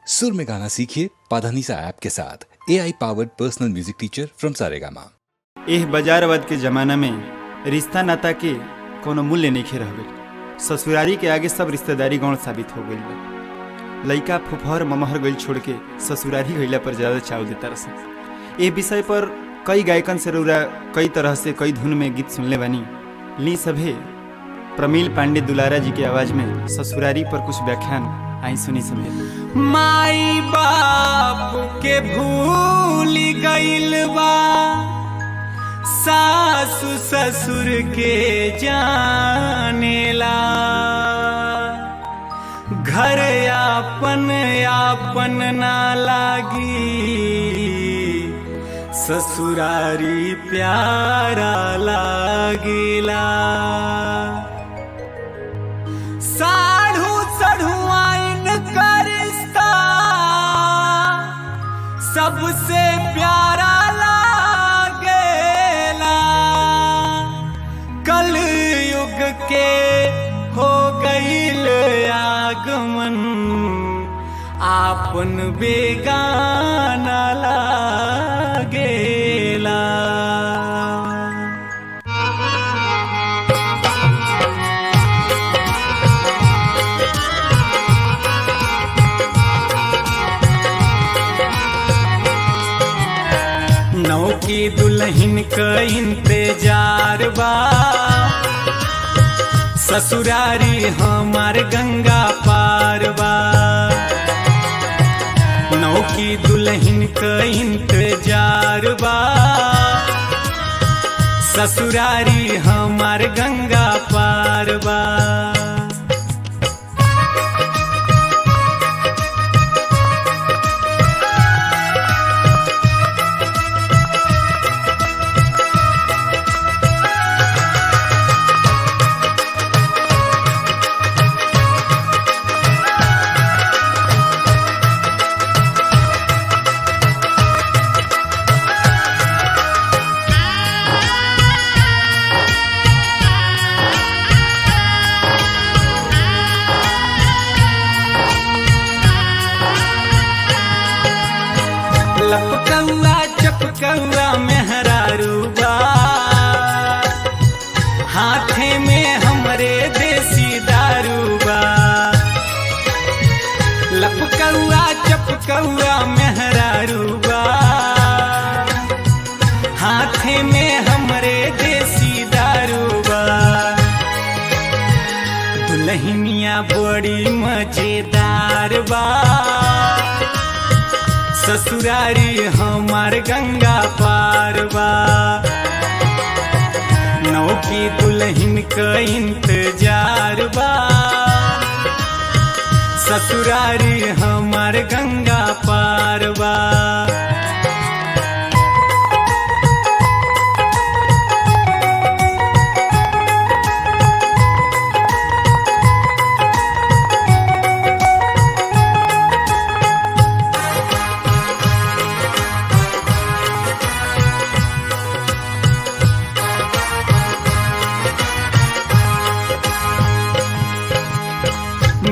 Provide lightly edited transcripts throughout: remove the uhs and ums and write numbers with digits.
सुर में गाना सीखिए पाधानीसा ऐप के साथ। AI powered personal music teacher from Saregama. एह बाजारवाद के जमाना में रिश्ता नाता के कोनो मूल्य नहीं रह गई। ससुरारी के आगे सब रिश्तेदारी गौण साबित हो गई बा। लइका फुफहर ममहर गइल छोड़ के ससुरारी गइला पर ज़्यादा चाव देता रसन। एह विषय पर कई गायकन से रउरा कई तरह से कई धुन में गीत सुनले बानी। ली सभे प्रमील पांडे दुलारा जी के आवाज में ससुरारी पर कुछ व्याख्यान आई सुनी सभे। माई बाप के भूल गइल बा, सासु ससुर के जानेला। घर आपन आपन ना लागी, ससुरारी प्यारा लागेला। साढ़ू सढ़ुआइन का रिश्ता सबसे प्यारा लागेला। कल युग के हो गईल आगमन, आपन बेगाना लागेला। नौ की दुल्हन का इंतजार बा, ससुरारी हमार गंगा पार बा। नौ की दुल्हन का इंतजार बा, ससुरारी हमार गंगा पार बा। लपकौआ चपकौआ मेहरारू बा, हाथे में हमरे देसी दारू बा। लपकौआ चपकौआ मेहरारू बा, हाथे में हमरे देसी दारू बा। दुल्हनिया बड़ी मजेदार बा, ससुरारी हमार गंगा पार बा। नौ की दुल्हन का इंतजार बा, ससुरारी हमार गंगा पार बा।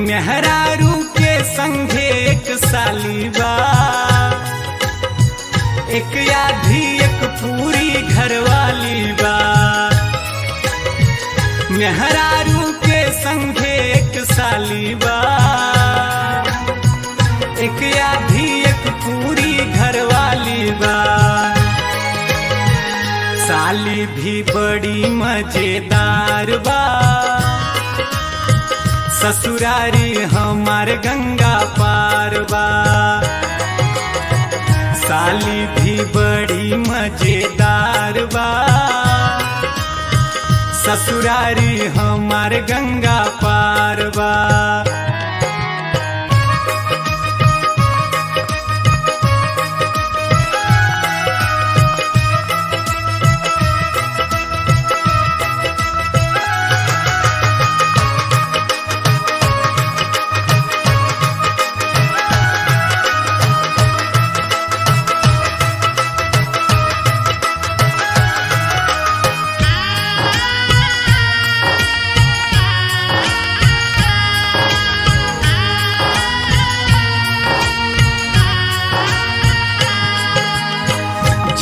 मेहरारू के संगे एक साली बा, एक आधी एक पूरी घरवाली बा। मेहरारू के संगे एक साली बा, एक आधी एक पूरी घरवाली बा। साली भी बड़ी मजेदार बा, ससुरारी हमार गंगा पार बा। साली भी बड़ी मजेदार बा, ससुरारी हमार गंगा पार बा।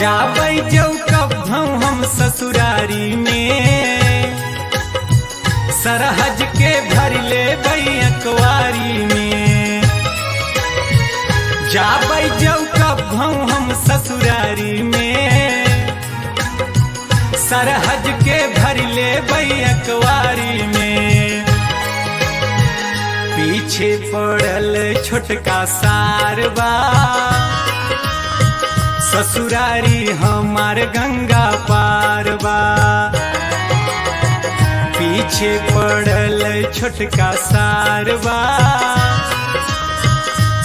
जाबै जो कब हम ससुरारी में सरहज के भर ले अकवारी में जाबै जो कब हम ससुरारी में सरहज के भर ले अकवारी में पीछे पड़ल छोटका सारबा ससुरारी हमार गंगा पारबा पीछे पड़ल छोटका सारबा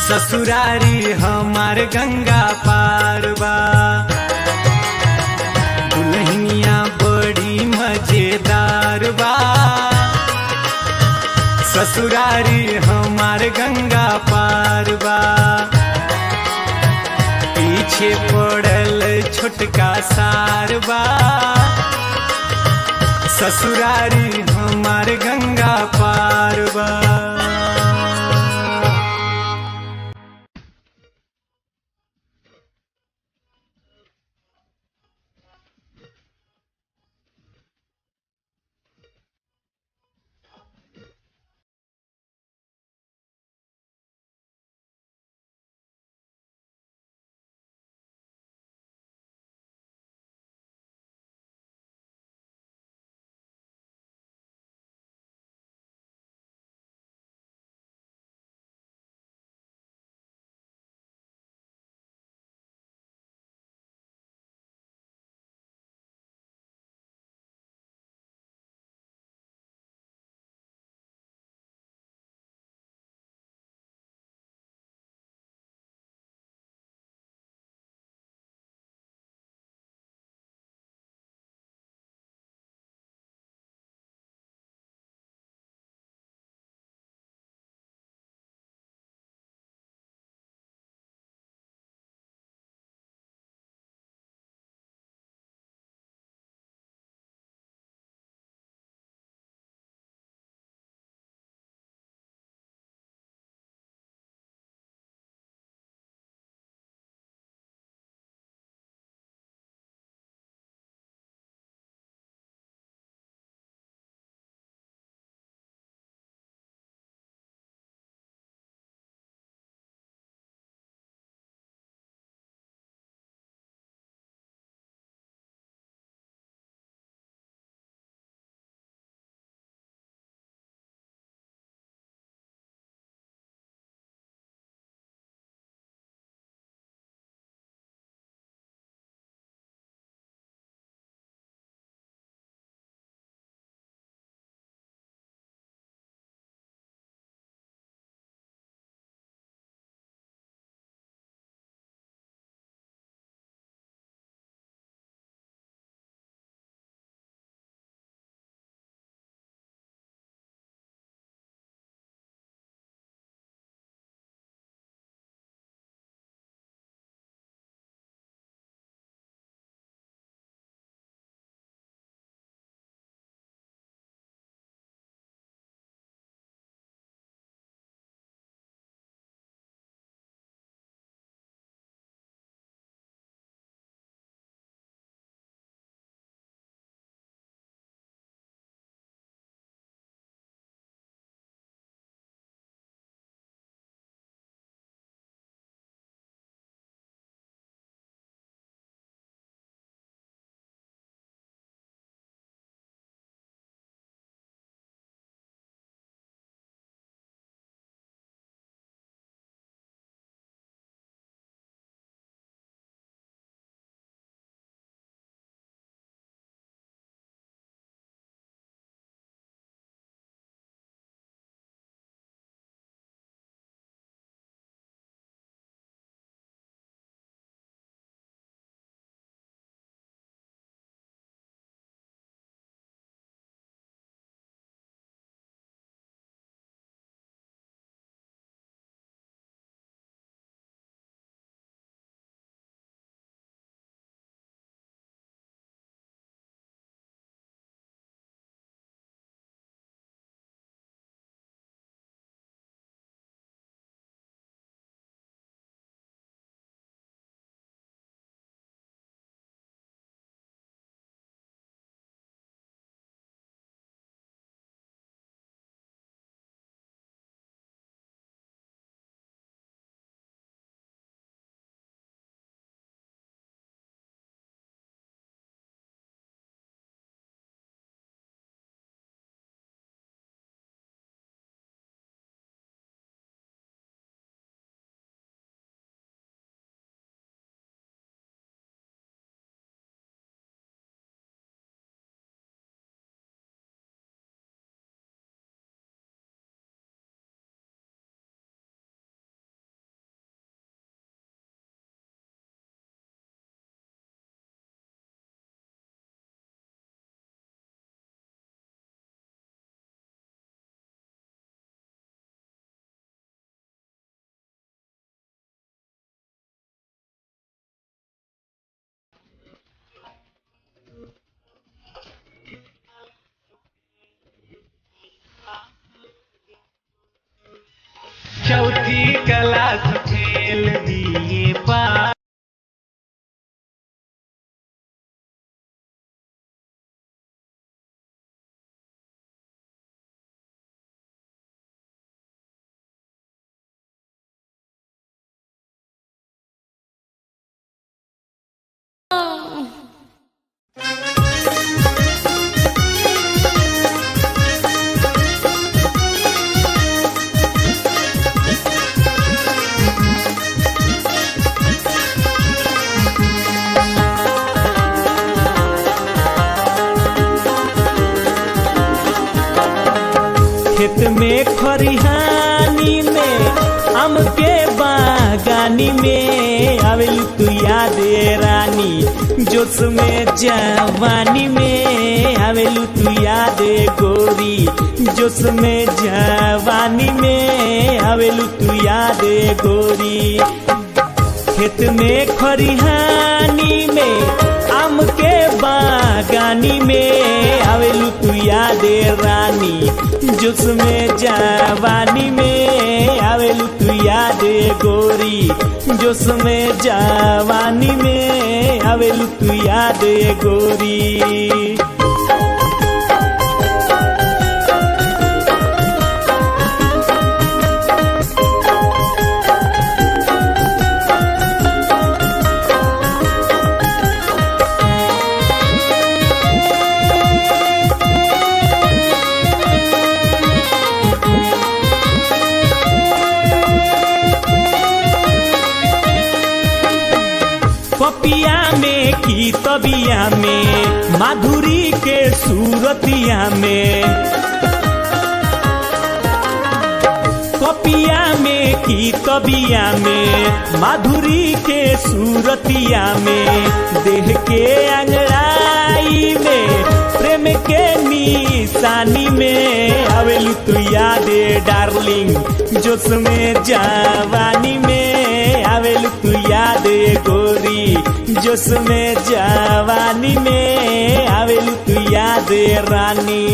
ससुरारी हमार गंगा पारबा दुल्हनिया बड़ी मजेदार बा ससुरारी हमार गंगा पारबा पीछे पड़ल छोटका सारबा ससुरारी हमार गंगा पारबा। में खरिहानी में आम के बागानी में आवेलू तू याद रानी जोश में जवानी में आवेलू तू याद गोरी जोश में जवानी में आवेलू तू याद गोरी। खेत में खरिहानी में आम के बागानी में आवेलू तू याद रानी जोश में जवानी में आवेलू तू याद गोरी जोश में जवानी में आवेलू तू याद गोरी। पपिया में की तबिया में माधुरी के सूरतिया में पपिया में की तबिया में माधुरी के सूरतिया में देह के अंगड़ाई में प्रेम के निशानी में आवेलू तू याद डार्लिंग जोश में जवानी में आवेलू तू याद गोरी जोश में जवानी में आवेलू तू याद रानी।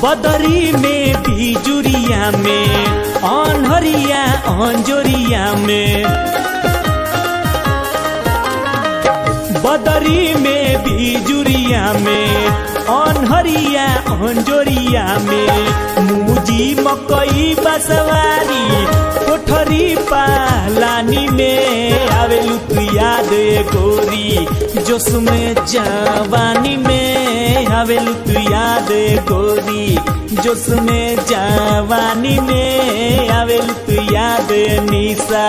बदरी में बिजुरिया में अनहरिया अंजोरिया में बदरी में बिजुरिया में अनहरिया अंजोरिया में मुजी मकई बसवारी कोठरी पालानी में आवेलू तू याद गोरी जोश में जवानी में आवेलू तू याद गोरी जोश में जवानी में आवेलू तू याद निशा।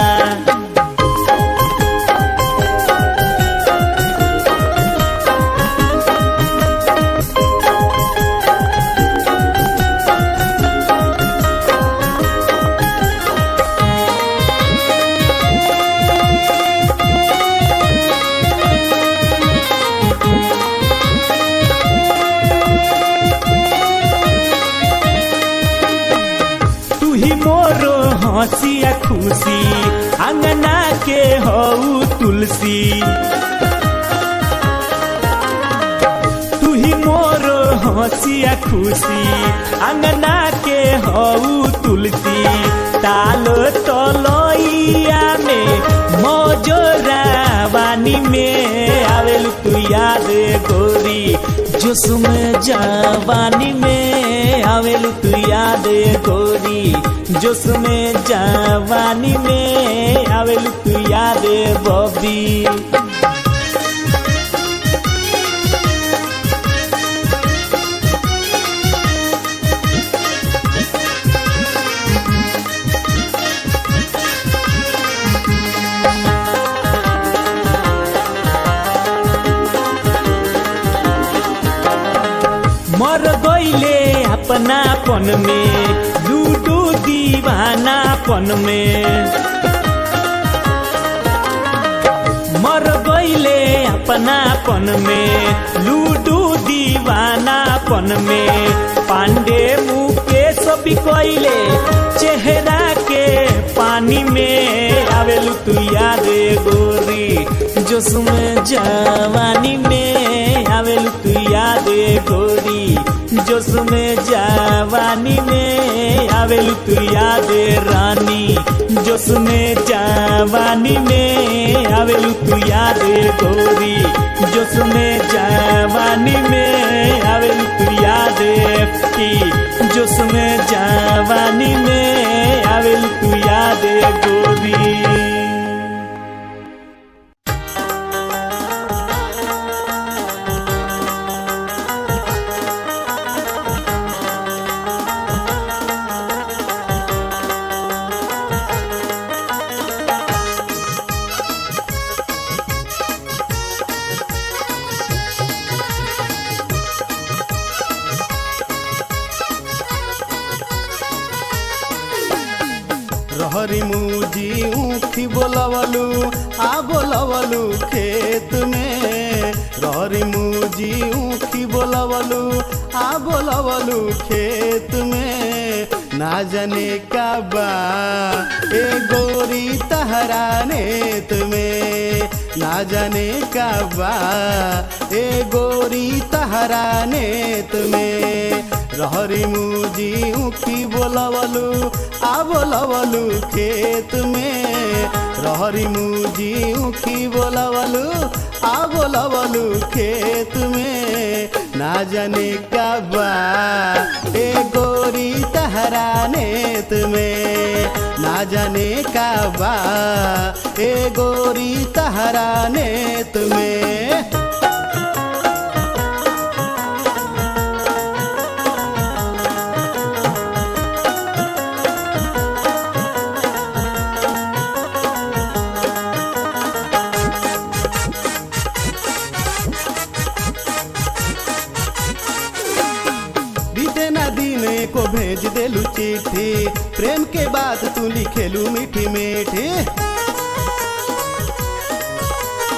हंसिया खुशी अंगना के हऊ तुलसी तू ही मोर हंसिया खुशी अंगना के हऊ तुलसी ताल तलैया में मौजोरा वानी में आवेलू तू याद गोरी जोश में जवानी में आवेलू तू याद गोरी जोश में जवानी में आवेलू तू याद बॉबी। मर गईले अपनापन में लूडू दीवानापन में मर गईले अपनापन में लूडू दीवानापन में पांडे मुकेश बिकैले चेहरा के पानी में आवेलू तू याद गोरी जोश में जवानी में आवेलू तू याद गोरी जोश में जवानी में आवेलू तू याद रानी जोश में जवानी में आवेलू तू याद गोरी जोश में जवानी में आवेलू तू याद की जोश में जवानी में आवेलू तू याद गोरी। रहरी मुजी ऊखी बोलवलू आ बोलवलू खेत में। रहरी मुजी ऊखी बोलवलू आ बोलवलू खेत में। ना जाने का बा ए गोरी तहरा नेत में। ना जाने का बा ए गोरी तहरा नेत में। रहरी मुजी ऊखी बोलवलू आ बोलवलू खेत में। रहरी मुजी ऊखी बोलवलू आ बोलवलू खेत में। ना जाने का बा ए गोरी तहरा नेत में। ना जाने का बा ए गोरी तहरा नेत में। को भेज देलू चिट्ठी प्रेम के बात तू लिखेलू मीठी मीठी।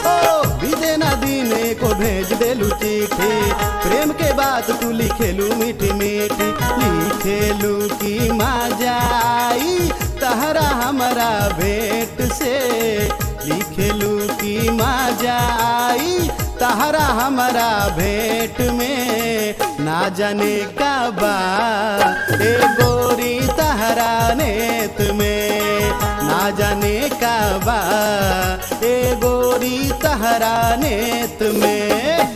ओ बीते ना दीने को भेज देलू चिट्ठी प्रेम के बात तू लिखेलू मीठी मीठी। लिखेलू की मजा आई तहरा हमारा भेंट से। लिखेलू की मजा आई तहरा हमारा भेंट में। ना जाने का बा ए गोरी तहरा नेत में। ना जाने का बा ए गोरी तहरा नेत में।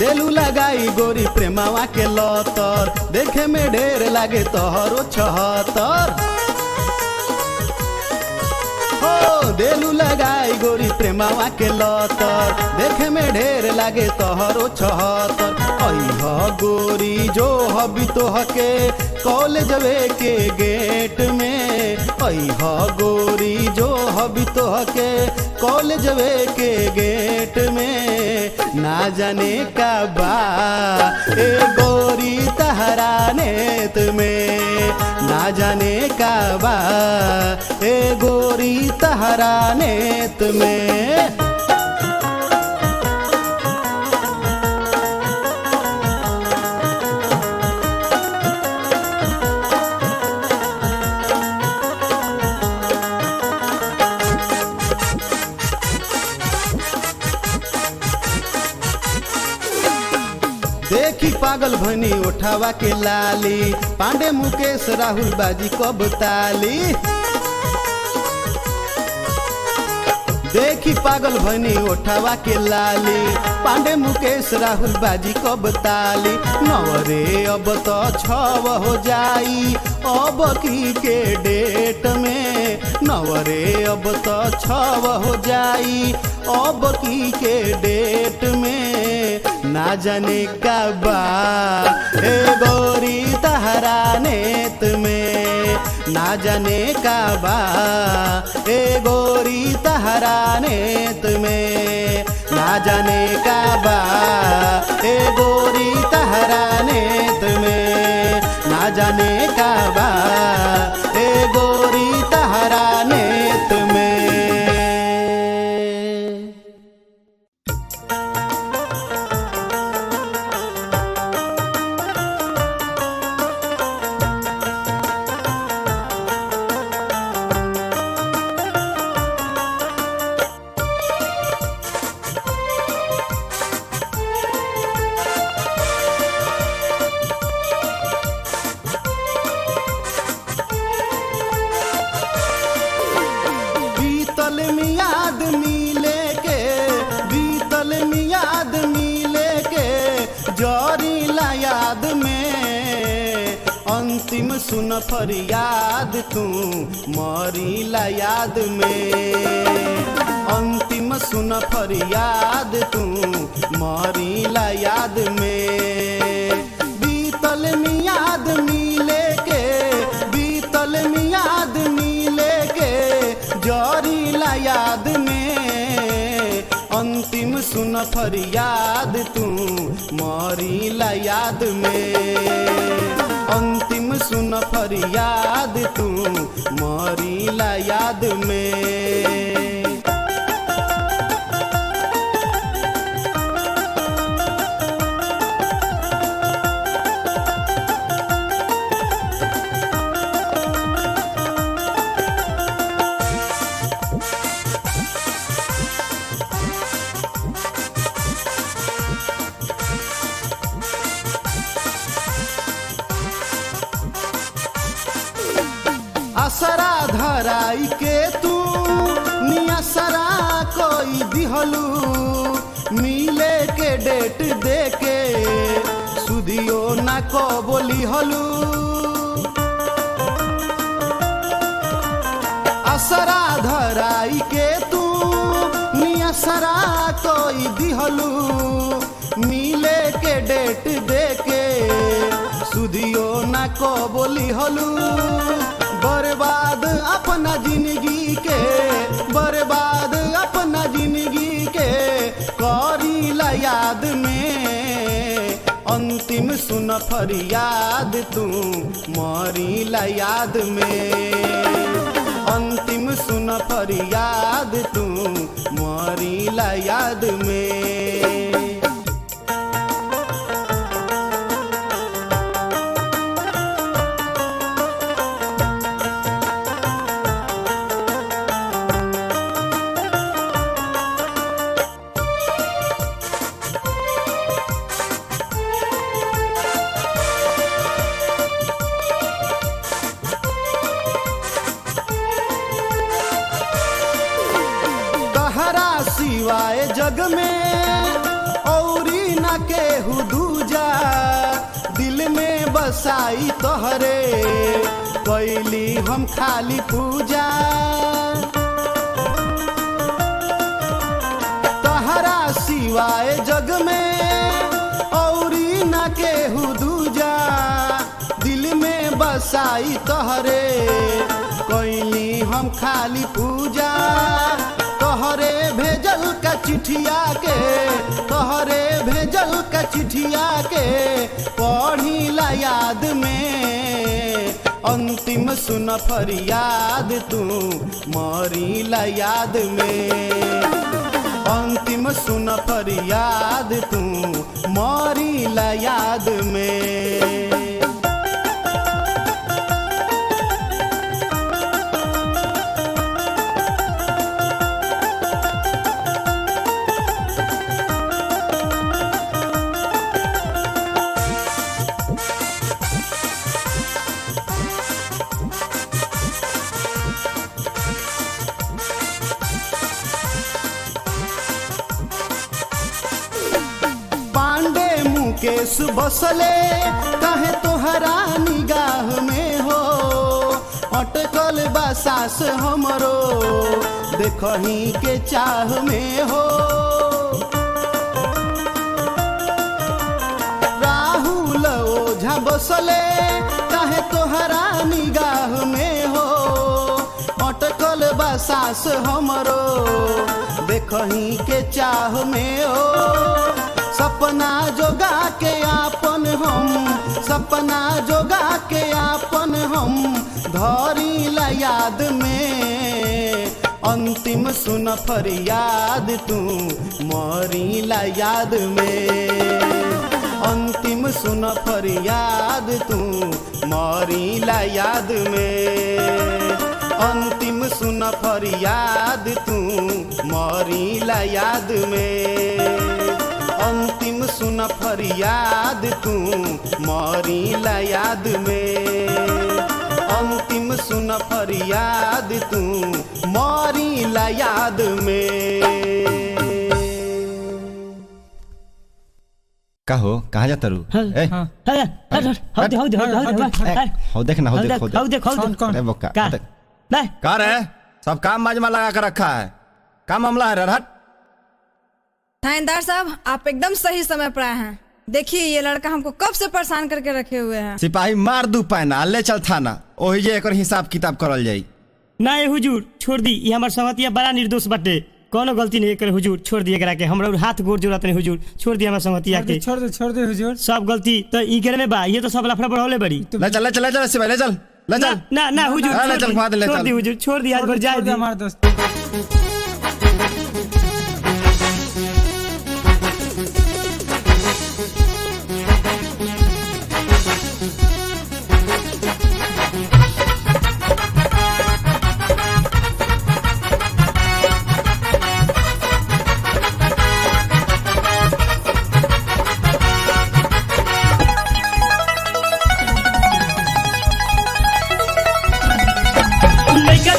देलू लगाई गोरी प्रेमावा के लतर देखे में ढेर लागे तोहरो 76। हो देलू लगाई गोरी प्रेमावा के लतर देखे में ढेर लागे तोहरो 76। अइह गोरी जो हबी तोह के कॉलेजवे के गेट में। अइह गोरी जो हबी तोह के कॉलेजवे के गेट में। ना जाने का बा ए गोरी तहरा नेत में। ना जाने का बा ए गोरी तहरा नेत में। देखी पागल भनी उठावा के लाली पांडे मुकेश राहुल बाजी कब ताली। देखी पागल भनी उठावा के लाली पांडे मुकेश राहुल बाजी कब ताली। नवरे अब तो 6 हो जाई अब की के डेट में। नवरे अब तो 6 हो जाई अब की के डेट में। ना जाने का बा ए गोरी तहरा नेत में। ना जाने का बा ए गोरी तहरा नेत में। ना जाने का बा ए गोरी तहरा नेत में। ना जाने का बा ए गोरी तहरा नेत में। अंतिम सुन फरियाद तू मरीला याद में। अंतिम सुन सुन फरियाद तू मरीला याद में। बीतल मियाद मिले के, बीतल मियाद मिले के जरीला याद में। अंतिम सुन फरियाद तू मरीला याद में। अंतिम सुन फरियाद तू मरीला याद में। असरा धराई के तू नियसरा कोई दिहलू। मिले के डेट दे के सुदियो ना को बोली हलू। असरा धराई के तू नियसरा कोई दिहलू। मिले के डेट दे के सुदियो ना को बोली हलू। बर्बाद अपना जिंदगी के, बर्बाद अपना जिंदगी के करीला याद में। अंतिम सुन फरियाद तू मरीला याद में। अंतिम सुन फरियाद तू मरीला याद में। सिवाय जग में औरी न केहू दूजा। दिल में बसाई तोहरे कैली हम खाली पूजा। तहरा सिवाय जग में औरी न केहू दूजा। दिल में बसाई तोहरे कैली हम खाली पूजा। तोहरे भेजल का चिठिया के, तोहरे भेजल का चिठिया के पढ़ीला याद में। अंतिम सुन फरियाद तू मरीला याद में। अंतिम सुन फरियाद तू मरीला याद में। केस बसले कहे तोहरा निगाह में हो। अटकल बसास हमरो देखही के चाह में हो। राहुल ओझा बसले कहे तोहरा निगाह में हो। अटकल बसास हमरो देखही के चाह में हो। सपना जोगा के आपन हम, सपना जोगा के आपन हम धरीला याद में। अंतिम सुन फरियाद तू मरीला याद में। अंतिम सुन फरियाद तू मरीला याद में। अंतिम सुन फरियाद तू मरीला याद में। अंतिम सुन फरियाद तू मरीला याद में। अंतिम सुन फरियाद तू मरीला याद में। का हो कहाँ जाता रू? हो देख ना, हो देख अरे बक्का का रे? सब काम बाजमा लगा कर रखा है। का मामला है? हट थानेदार साहब, आप एकदम सही समय पर आए हैं। देखिए, ये लड़का हमको कब से परेशान करके रखे हुए हैं। सिपाही मार दू पैना ले चल थाना, ओही जे एकर हिसाब किताब करल जाई। ना ये हुजूर छोड़ दी, ये हमार संगतिया बड़ा निर्दोष बाटे, कोनो गलती नहीं करे हुजूर, छोड़ दिए करा के। हमरा हाथ गोड़ जोड़त नहीं हुजूर, छोड़ दिया हमार संगतिया के। छोड़ दे हुजूर। सब गलती तो ई करे में बा, ये तो सब लफड़ा बढ़ौले बड़ी। ले चल सिपाही ले चल ना हुजूर, छोड़ दी हुजूर, छोड़ दी, आज भर जाए दी हमारे दोस्त।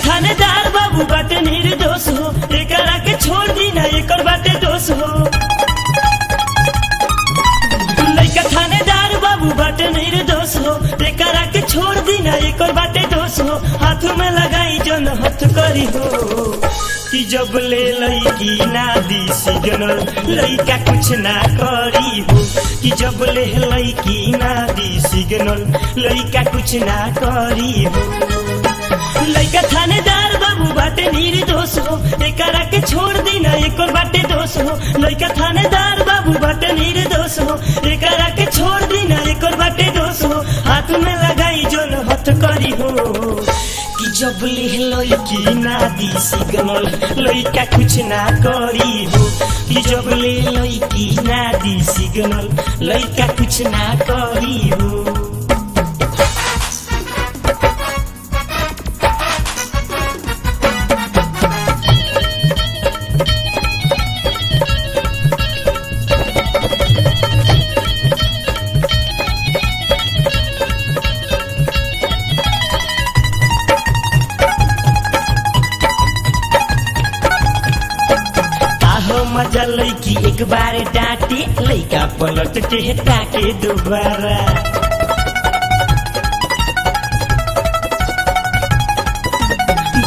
थानेदार बाबू बाटे निर्दोष हो, एकरा के छोड़ दी ना, एकर बाटे दोष हो। लइका थानेदार बाबू बाटे निर्दोष हो, एकरा के छोड़ दी ना, एकर बाटे दोष हो। हाथ में लगाई जन हथ करी हो, कि जब ले लईकी ना दी सिग्नल, लइका कुछ ना करी हो। कि जब ले लईकी ना दी सिग्नल, लइका कुछ ना करी हो। लइका थानेदार बाबू बाटे निर्दोष हो, एकरा के छोड़ दी ना, एकर बाटे दोष हो। लइका थानेदार बाबू बाटे निर्दोष हो, एकरा के छोड़ दी ना, एकर बाटे दोष हो। हाथ में लगाई जोन हथ करी हो, कि जब ले लइकी ना दी सिग्नल, लइका कुछ ना करी हो। कि जब ले लइकी ना दी सिग्नल, लइका कुछ ना करी हो। मजा लईकी एक बार डांटे, लइका पलट के ताके दोबारा।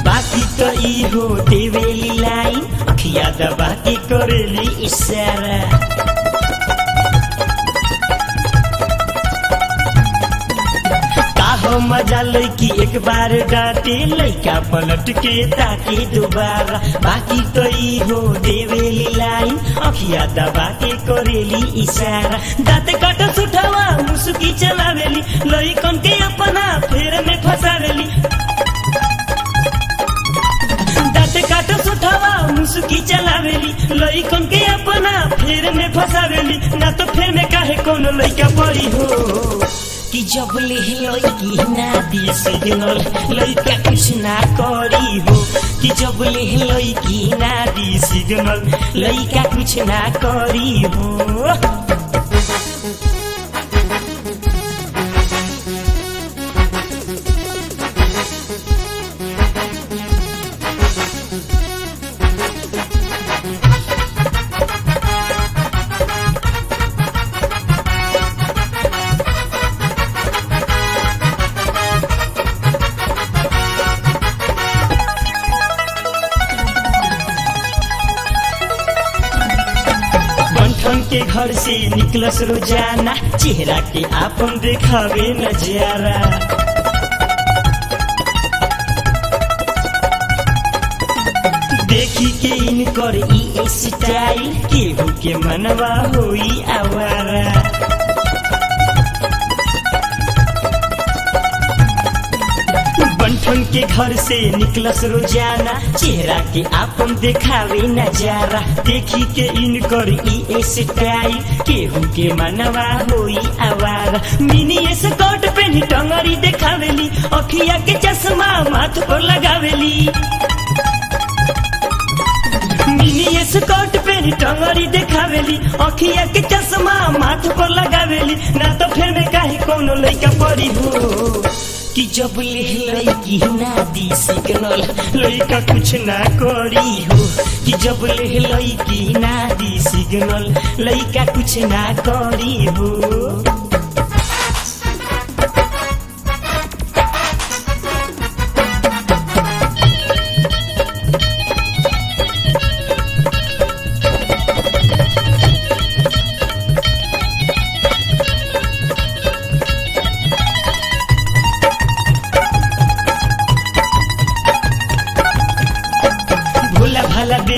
बाकी तो ई हो देवेली लाइन, अखिया दबा के करेली इशारा। मजा लईकी एक बार डांटे, लइका पलट के ताके दोबारा। बाकी तो ई हो देवेली लाइन, अखिया दबा के करेली इशारा। दांत काट सुठावा मुसुकी चलावेली, लइकन के अपना फेर में फसावेली। दांत काट सुठावा मुसुकी चलावेली, लइकन के अपना फेर में फसावेली। ना तो फेर में काहे कोनो लइका पड़ी हो, कि जब ले लइकी ना दी सिग्नल, लइका कुछ ना करी हो। कि जब ले लइकी ना दी सिग्नल, लइका कुछ ना करी हो। के घर से निकलस रोजाना, चेहरा के आपन देखावे नजारा। देखी के इनकर ई स्टाइल, केहू के मनवा होई आवारा। बंठन के घर से निकलस रोजाना, चेहरा के आपन देखावे नजारा। देखी के इनकर ई स्टाइल, केहू के मनवा होई आवारा। मिनी स्कर्ट पहनी टंगरी देखावेली, अखिया के चश्मा माथ पर लगावेली। मिनी स्कर्ट पहनी टंगरी देखावेली, अखिया के चश्मा माथ पर लगावेली। ना तो फेर में काहे कोनो लइका पड़ी हो, कि जब ले लइकी ना दी सिग्नल, लइका कुछ ना करी हो। कि जब ले लइकी ना दी सिग्नल, लइका कुछ ना करी हो।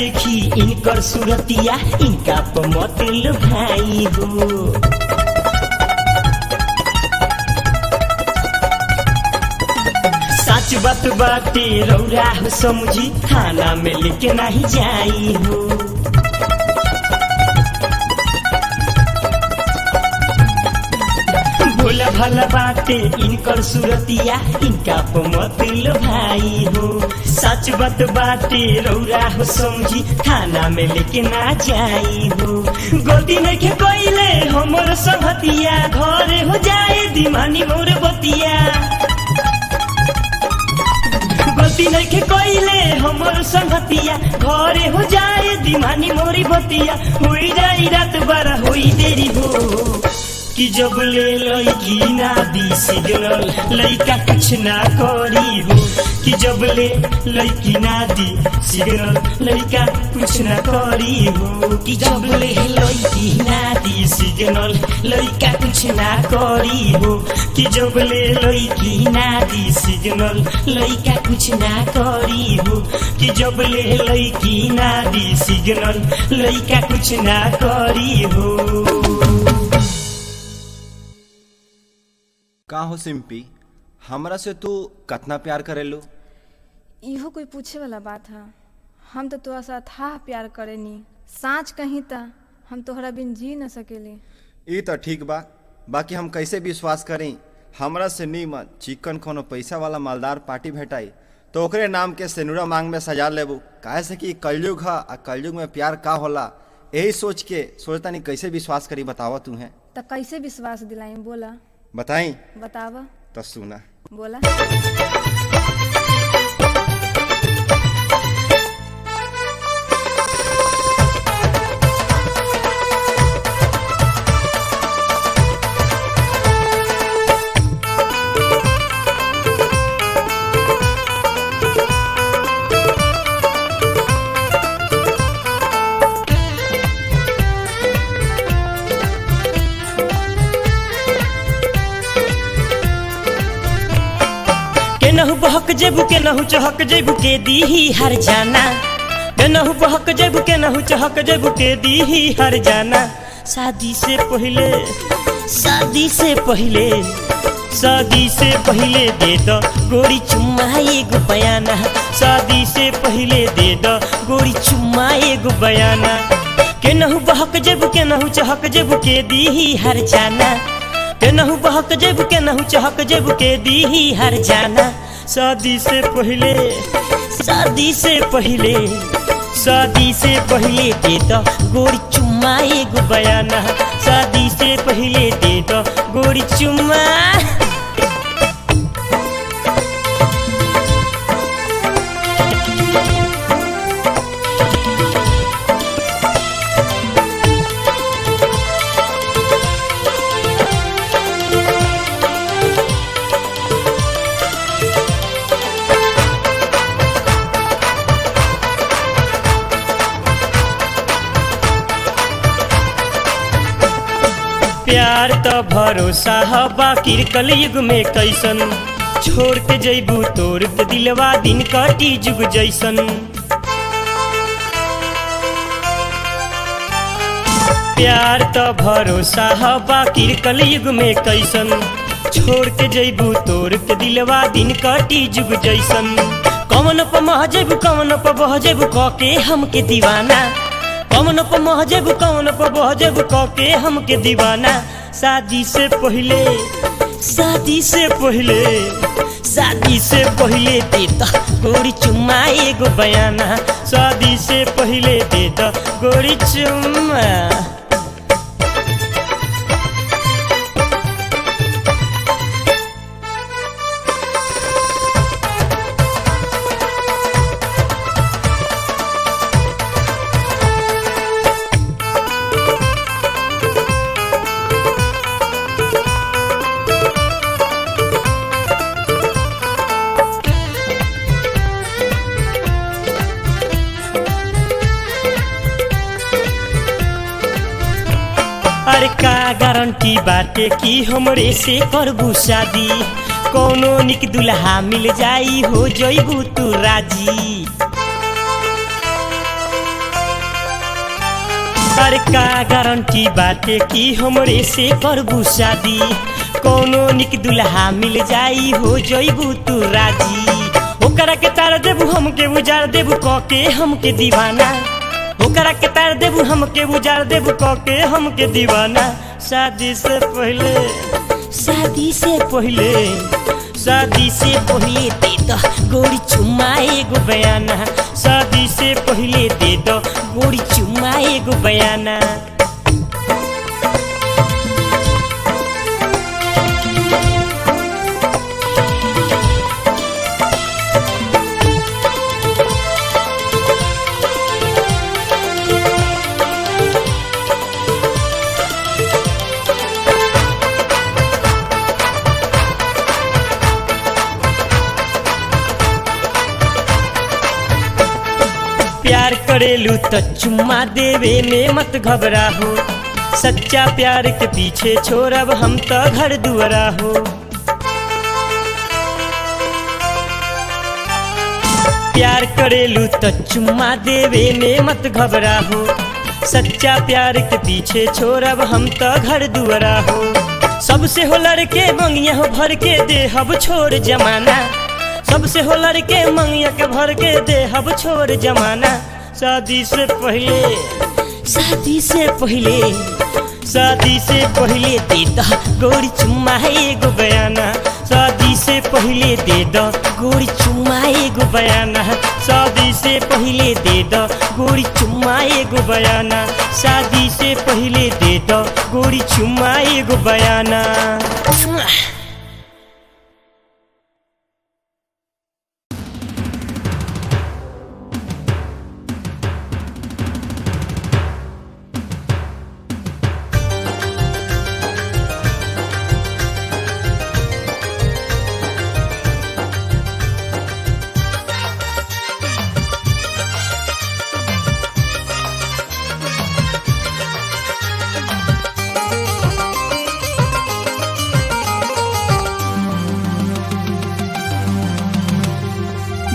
देखी इनकर सूरतिया इनका पमतिल भाई हो। सच बात बाटे रौरा हो समझी थाना में लेके नहीं जाई हो। भोला भला बाटे इनकर सूरतिया इनका पमतिल भाई हो। सच बात बाटे रौरा हो समझी थाना में लेके ना जाई हो। गलती नहीं के कोइले हमर संगतिया घरे हो जाए दीवानी मोर बतिया। गलती नहीं के कोइले हमर संगतिया घरे हो जाए दीवानी मोरी बतिया। होई जाई रात बारा होई देरी हो कि जब ले लड़की ना दी सिग्नल लड़का कुछ ना करी हो। कि जब ले लड़की ना दी सिग्नल लड़का कुछ ना करी हो। कि जब ले लड़की ना दी सिग्नल लड़का कुछ ना करी हो। कि जब ले लड़की ना दी सिग्नल लड़का कुछ ना करी हो। कि जब ले लड़की ना दी सिग्नल लड़का कुछ ना करी हो। का हो सिंपी, हमरा से तू कतना प्यार करेलू? इहो कोई पूछे वाला बात है? हम तो तोरा साथ था प्यार करेनी। साँच कहीं ता हम तोहरा बिन जी न सकेली। ई तो ठीक बा, बाकी हम कैसे विश्वास करें हमरा से नीमन चिकन कोनो पैसा वाला मालदार पार्टी भेटाई तो ओकरे नाम के सेनुरा मांग में सजा लेबू। काहे से कि कलयुग है आ कलयुग में प्यार का होला, यही सोच के सोचता नहीं कैसे विश्वास करी। बतावा तू है तो कैसे विश्वास दिलाई? बोला बताई। बतावा तो सुना। बोला। केनहु बहक जेबू केनहु चहक जेबू के दीही हर जाना। केनहु बहक जेबू केनहु चहक जेबू के दीही हर जाना। शादी से पहले शादी से पहले शादी से पहले दे दो गोरी चुम्मा एगो बयाना। शादी से पहले दे दो गोरी चुम्मा एगो बयाना। केनहु बहक जेबू केनहु चहक जेबू के दीही हर जाना। केनहु बहक जेबू केनहु चहक जेबू के दीही हर जाना। शादी से पहले शादी से पहले शादी से पहले दे दो गोरी चुम्मा एगो बयाना। शादी से पहले दे दो गोरी चुम्मा। प्यार तो भरोसा है बाकी कलयुग में कैसन। छोड़ के जैबू तोड़ के दिलवा दिन कटी जुग जैसन। प्यार तो भरोसा है बाकी कलयुग में कैसन। छोड़ के जैबू तोड़ के दिलवा दिन कटी जुग जैसन। कौन प मह जेबू कौन प बह जेबू कके हमके दीवाना। कौन प मह जेबू कौन प बह जेबू कके हमके दीवाना। शादी से पहले शादी से पहले शादी से पहले दे दो गोरी चुम्मा एगो बयाना। शादी से पहले दे दो गोरी चुम्मा। अरे का गारंटी बाटे कि हमरे से करबू शादी। कोनो निक दुल्हा मिल जाई हो जइबू तू राजी। अरे का गारंटी बाटे कि हमरे से करबू शादी, कोनो निक दुल्हा मिल जाई हो जइबू तू राजी। ओकरा के तार देबू हमके उजाड़ देबू कके हमके दीवाना, ओकरा के तार देबू हमके उजाड़ देबू कके हमके दीवाना। शादी से पहले शादी से पहले शादी से पहले दे दो गोरी चुम्मा एगो बयाना, शादी से पहले दे दो गोरी चुम्मा एगो बयाना। प्यार करेलू तो चुम्मा देवे में मत घबरा हो, सच्चा प्यार के पीछे छोड़ब हम तो घर दुआरा हो। प्यार करेलू तो चुम्मा देवे में मत घबरा हो, सच्चा प्यार के पीछे छोड़ब हम तो घर दुआरा हो। सबसे हो लड़के मंगिया हो भर के दे हब छोड़ जमाना, सबसे हो लड़के मंगिया के भर के दे हब छोड़ जमाना। शादी से पहले शादी से पहले शादी से पहले दे दो गोरी चुम्मा एगो बयाना, शादी से पहले दे दो गोरी चुम्मा एगो बयाना, शादी से पहले दे दो गोरी चुम्मा एगो बयाना, शादी से पहले दे दो गोरी चुम्मा एगो बयाना।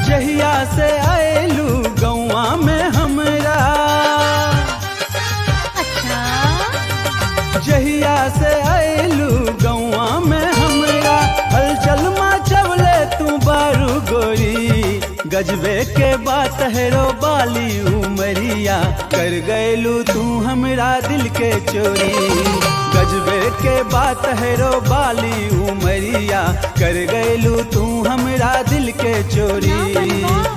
जहिया से आएलू गौआ में हमरा, जहिया से आएलू गौआ में हमरा, हलचल मचवले तू बारू गोरी। गजबे के बात है रो बाली उमरिया, कर गैलू तू हमरा दिल के चोरी। गजबे के बात है रो बाली उमरिया, कर गैलू तू हमरा दिल के चोरी।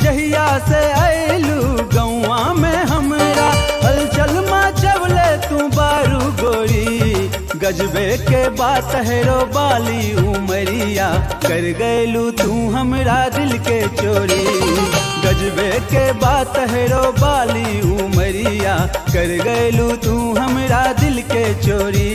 जहिया से आएलू गौआ में हमरा, हलचल मचवले तू बारू गोरी। गजबे के बात है रो बाली उमरिया, कर गैलू तू हमरा दिल के चोरी। गजबे के बात है रो बाली उमरिया, कर गैलू तू हमरा दिल के चोरी।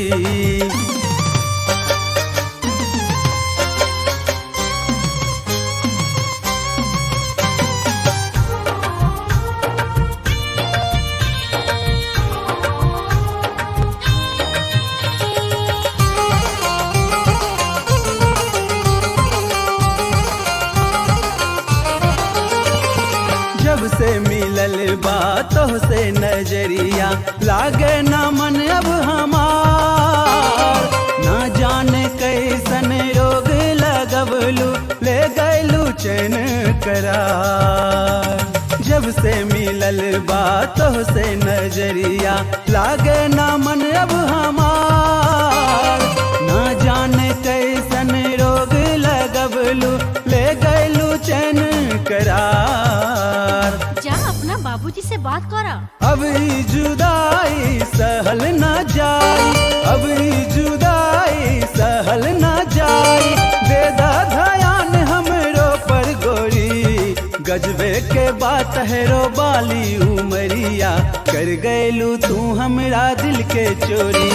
जब से मिलल बातों से नजरिया, लागे ना मन अब हमार। ना जाने कैसन रोग लगवलू, ले गैलू चैन करार। जब से मिलल बातों से नजरिया, लागे ना मन अब हमार। ना जाने कैसन रोग लगवलू, ले गैलू चैन करार। जा अपना बाबूजी से बात करा। अब ई जुदाई सहल न जाई, अब ई जुदाई सहल न जाई। दे दा ध्यान हमरो पर गोरी। गजबे के बात है रो बाली उमरिया, कर गैलू तू हमरा दिल के चोरी।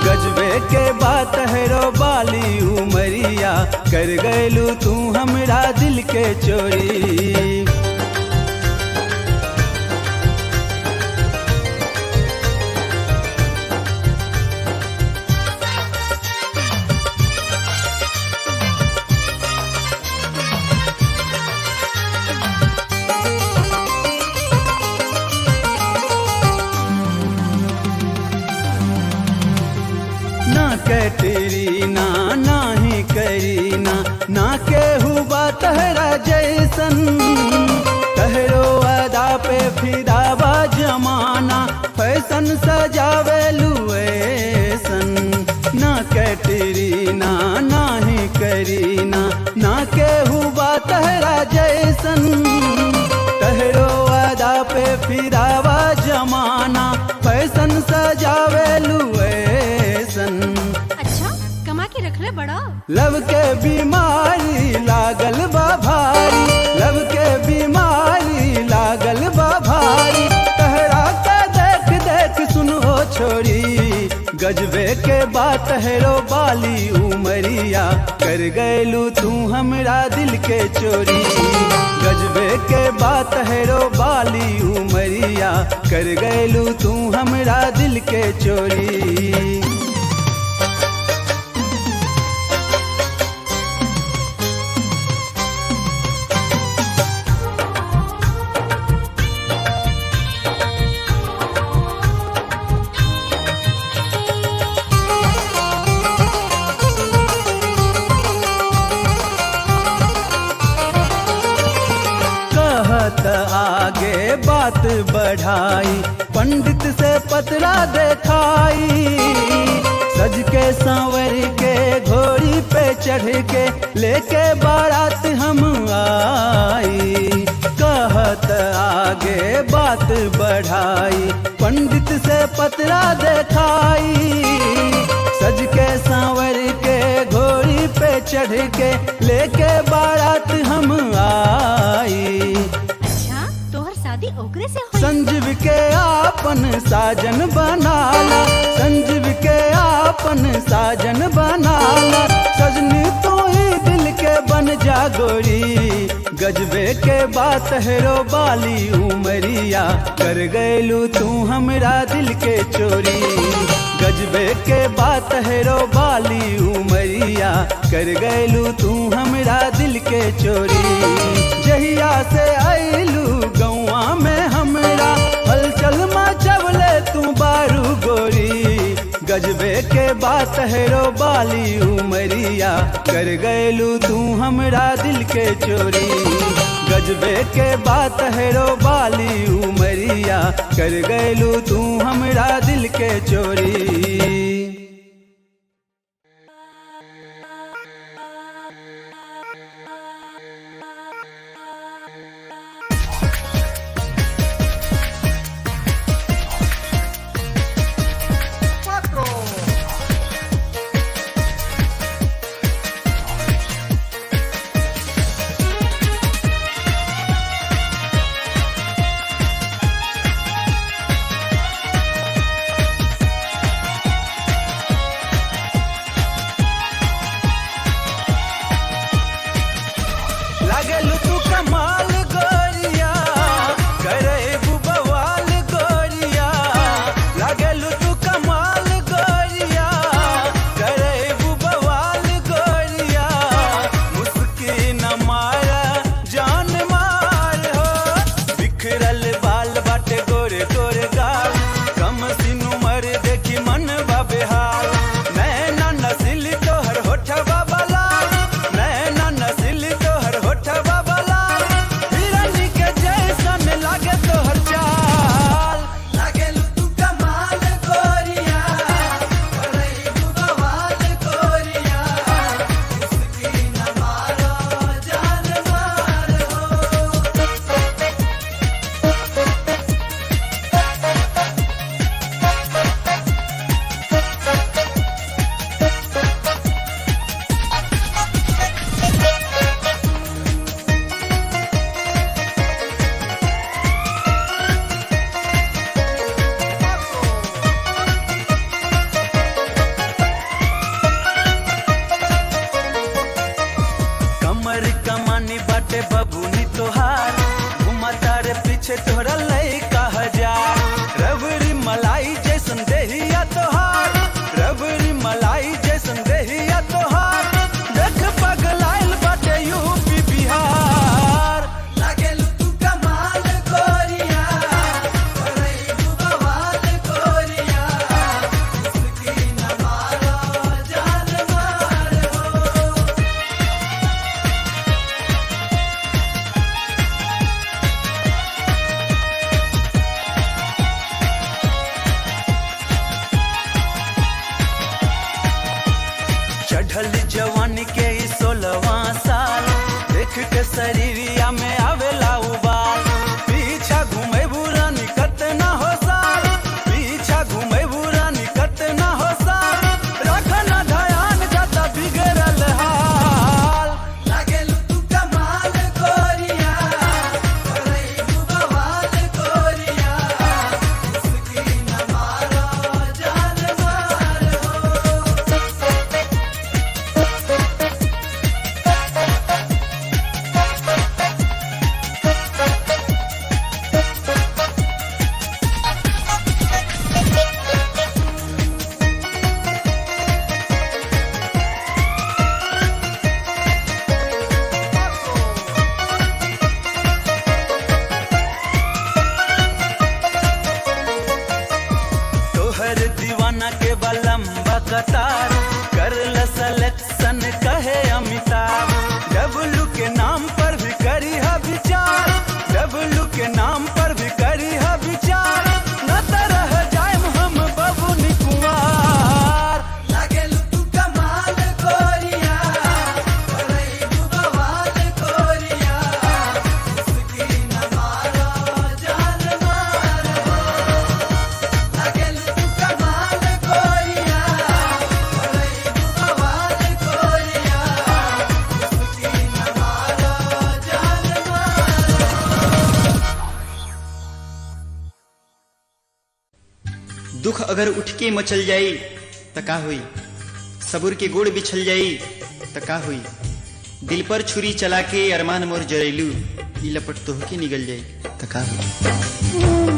गजबे के बात है रो बाली उमरिया, कर गैलू तू हमरा दिल के चोरी। कैटरीना नाही करीना ना केहू बा तहरा जैसन तहरो अदा पे फिदावा जमाना फैशन सजावे लुएसन ना कैटरीना नाही करीना ना केहू बा तहरा जैसन तहरो अदा पे फिदावा जमाना फैशन सजावे लुएसन। अच्छा कमा के रख ले बड़ा। लब के बीमारी लागल बा भारी, लब के बीमारी लागल बा भारी तहरा के देख देख सुनो छोरी गजबे के बात हेरो बाली उमरिया कर गैलू तू हमरा दिल के चोरी गजबे के बात हेरो बाली उमरिया कर गैलू तू हमरा दिल के चोरी। आगे बात बढ़ाई पंडित से पतरा देखाई सज के सांवर के घोड़ी पे चढ़ के लेके बारात हम आई कहत आगे बात बढ़ाई पंडित से पतरा देखाई सज के सांवर के घोड़ी पे चढ़ के लेके बारात हम आई। शादी ओकरे से होई। संजीव के आपन साजन बनाला संजीव के आपन साजन बनाला सजनी तो ही दिल के बन जा गोरी गजबे के बात हेरो बाली उमरिया कर गैलू तू हमरा दिल के चोरी गजबे के बात हेरो बाली उमरिया कर गैलू तू हमरा दिल के चोरी जहिया से आइलू गौआ में हमरा हलचल मचवले तू बारू गोरी गजबे के बात हेरो बाली उमरिया कर गैलू तू हमरा दिल के चोरी गजबे के बात हेरो बाली उमरिया कर गैलू तू हमरा दिल के चोरी। कतार कर ल सलेक्शन कहे अमिताभ डब्लू के नाम पर भी करी है विचार डब्लू के नाम पर भी करी है विचार न तरह जाए हम बबुनी कुंवार लागेलु तू कमाल गोरिया करई तू बवाल गोरिया इसकी न मारो जान मारो लागेलु तू कमाल गोरिया करई तू बवाल गोरिया इसकी न मारो जान मारो। दुख अगर उठ के मचल जाई त का हुई सबूर के गोड़ बिछल जाई त का हुई दिल पर छुरी चला के अरमान मोर जरेलू ई लपट तोह के निगल जाई त का हुई।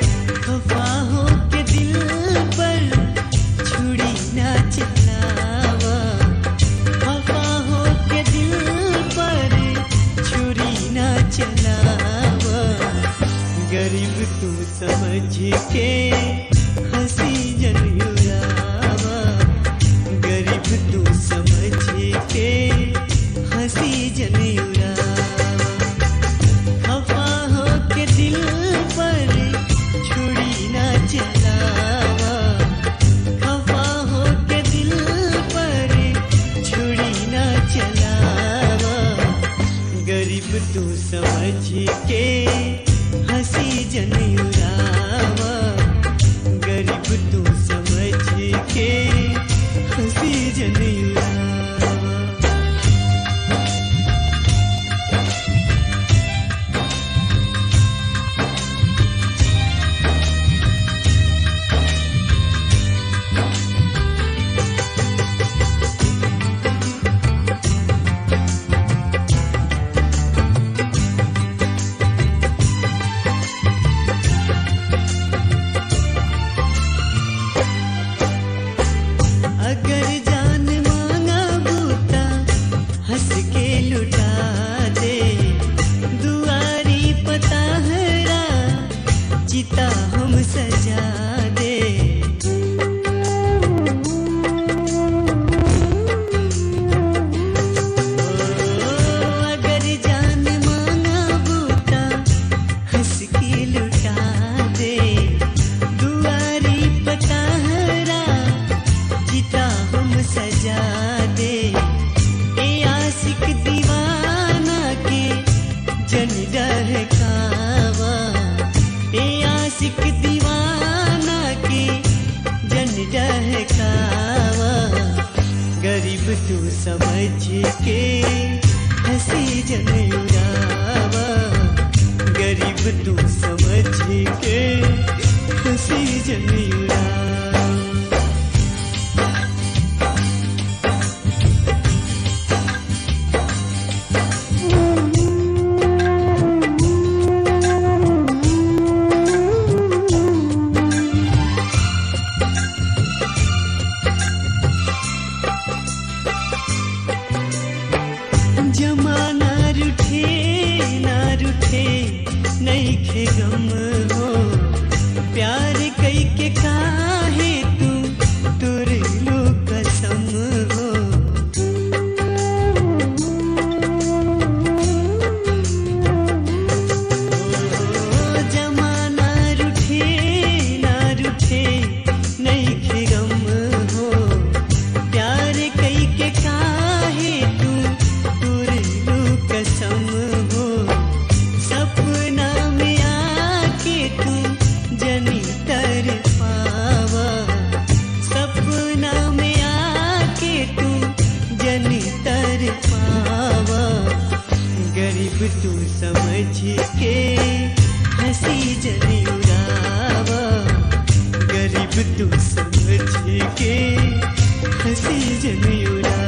खफाहों के दिल पर छुरी ना चलावा खफाहों के दिल पर छुरी ना चलावा गरीब तू समझ के हंसी जन उड़ावा गरीब तू समझ के हंसी जन उड़ावा खफाहों के दिल पर छुरी ना चलावा खफाहों के दिल पर छुरी ना चलावा गरीब तू समझ के हंसी जन उड़ावा गरीब तू समझ के हंसी जन उड़ावा। अगर जान मांगा बूता हंस के लुटा दे दुआरी पता हरा चिता हम सजा दे अगर जान मांगा बूता हंस के लुटा दे दुआरी पता हरा चिता हम सजा दे ए आशिक दीवाना के जन डहकावा ए आशिक दीवाना के जन डहकावा गरीब तू समझ के हंसी जन उड़ावा गरीब तू समझ के हंसी जन उड़ावा। जमाना रूठे ना रूठे नहीं खे गम हो प्यार कई के काहे तू तुर लो कसम हो जमाना रूठे ना रूठे नहीं खे गम हो प्यार कई के काहे तू तुरलू कसम हो सपना में आके तू जनी तर पावा सपना में आके तू जनी तर पावा गरीब तू समझ के हंसी जनी उड़ावा गरीब तू समझ के हंसी जनी उड़ावा।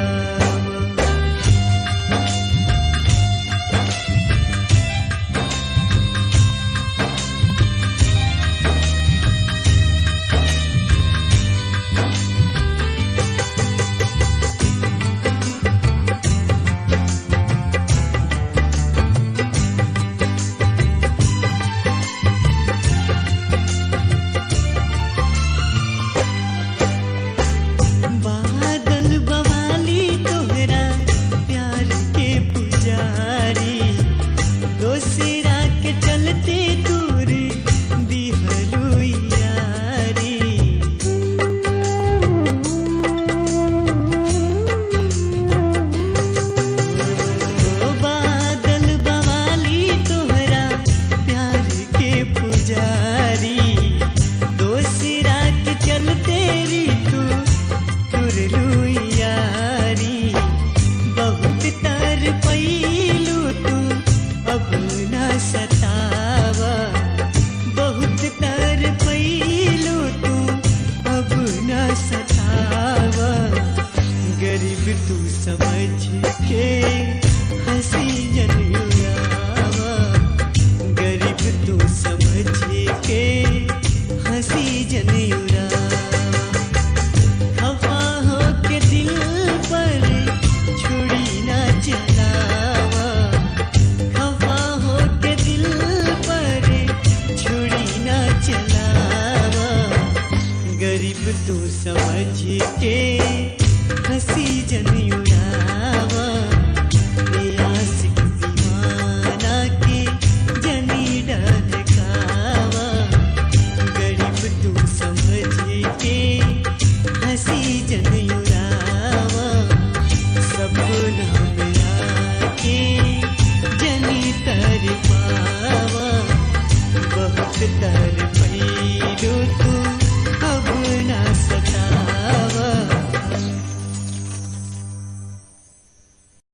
समझ के हंसी जन उड़ावा गरीब तू समझ के हंसी जन उड़ावा खफा हो के दिल पर छुरी ना चलावा खफा हो के दिल पर छुरी ना चलावा गरीब तू समझ के हंसी जन